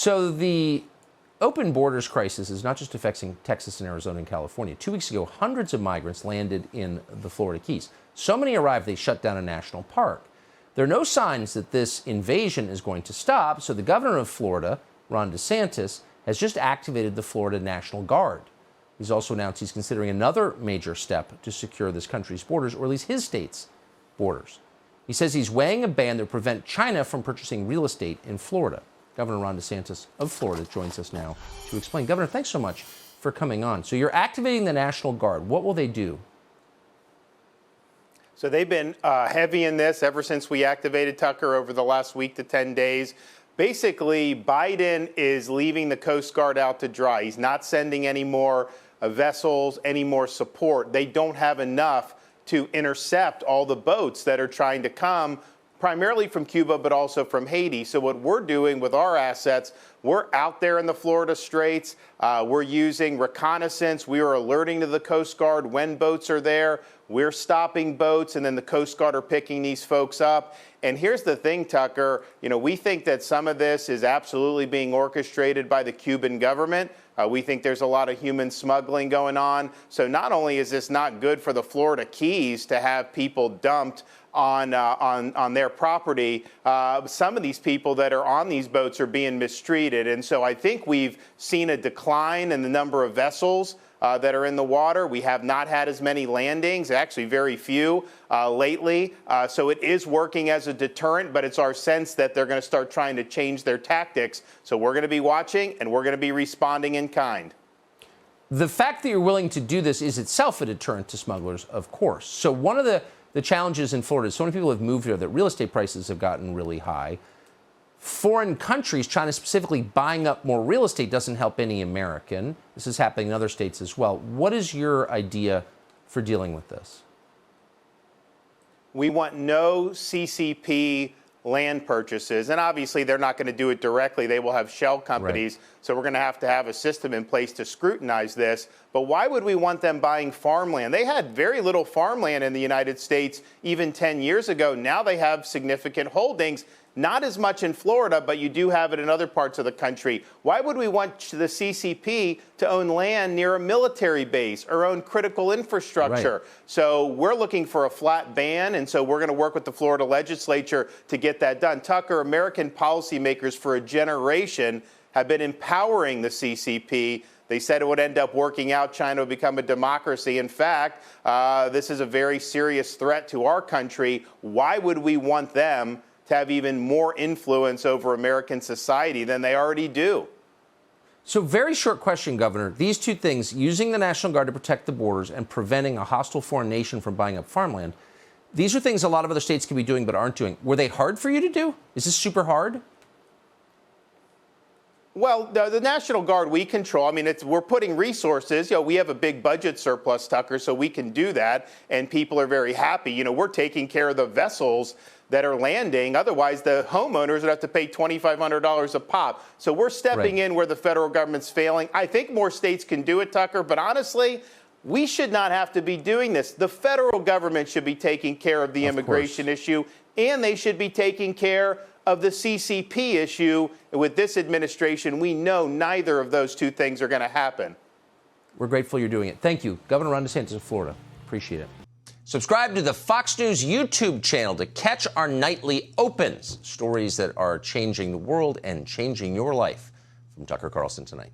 So the open borders crisis is not just affecting Texas and Arizona and California. 2 weeks ago, hundreds of migrants landed in the Florida Keys. So many arrived, they shut down a national park. There are no signs that this invasion is going to stop, so the governor of Florida, Ron DeSantis, has just activated the Florida National Guard. He's also announced he's considering another major step to secure this country's borders, or at least his state's borders. He says he's weighing a ban that would prevent China from purchasing real estate in Florida. Governor Ron DeSantis of Florida joins us now to explain. Governor, thanks so much for coming on. So you're activating the National Guard. What will they do? So they've been heavy in this ever since we activated Tucker over the last week to 10 days. Basically, Biden is leaving the Coast Guard out to dry. He's not sending any more vessels, any more support. They don't have enough to intercept all the boats that are trying to come primarily from Cuba, but also from Haiti. So what we're doing with our assets, we're out there in the Florida Straits. We're using reconnaissance. We are alerting to the Coast Guard when boats are there. We're stopping boats, and then the Coast Guard are picking these folks up. And here's the thing, Tucker, we think that some of this is absolutely being orchestrated by the Cuban government. We think there's a lot of human smuggling going on. So not only is this not good for the Florida Keys to have people dumped on their property, some of these people that are on these boats are being mistreated. And so I think we've seen a decline in the number of vessels that are in the water. We have not had as many landings, actually very few lately. So it is working as a deterrent, but it's our sense that they're going to start trying to change their tactics. So we're going to be watching, and we're going to be responding in kind. The fact that you're willing to do this is itself a deterrent to smugglers, of course. So one of the challenges in Florida is so many people have moved here that real estate prices have gotten really high. Foreign countries, China specifically, buying up more real estate doesn't help any American. This is happening in other states as well. What is your idea for dealing with this? We want no CCP land purchases. And obviously, they're not going to do it directly. They will have shell companies. Right. So we're going to have a system in place to scrutinize this. But why would we want them buying farmland? They had very little farmland in the United States even 10 years ago. Now they have significant holdings. Not as much in Florida, but you do have it in other parts of the country. Why would we want the CCP to own land near a military base or own critical infrastructure? Right. So we're looking for a flat ban, and so we're going to work with the Florida legislature to get that done. Tucker, American policymakers for a generation have been empowering the CCP. They said it would end up working out. China would become a democracy. In fact, this is a very serious threat to our country. Why would we want them to have even more influence over American society than they already do? So very short question, Governor. These two things, using the National Guard to protect the borders and preventing a hostile foreign nation from buying up farmland, these are things a lot of other states can be doing but aren't doing. Were they hard for you to do? Is this super hard? Well, the National Guard we control. I mean, we're putting resources. We have a big budget surplus, Tucker, so we can do that, and people are very happy. We're taking care of the vessels that are landing. Otherwise, the homeowners would have to pay $2,500 a pop. So we're stepping in where the federal government's failing. I think more states can do it, Tucker, but honestly, we should not have to be doing this. The federal government should be taking care of the immigration issue, and they should be taking care of the CCP issue. With this administration, we know neither of those two things are going to happen. We're grateful you're doing it. Thank you, Governor Ron DeSantis of Florida. Appreciate it. Subscribe to the Fox News YouTube channel to catch our nightly opens, stories that are changing the world and changing your life. From Tucker Carlson Tonight.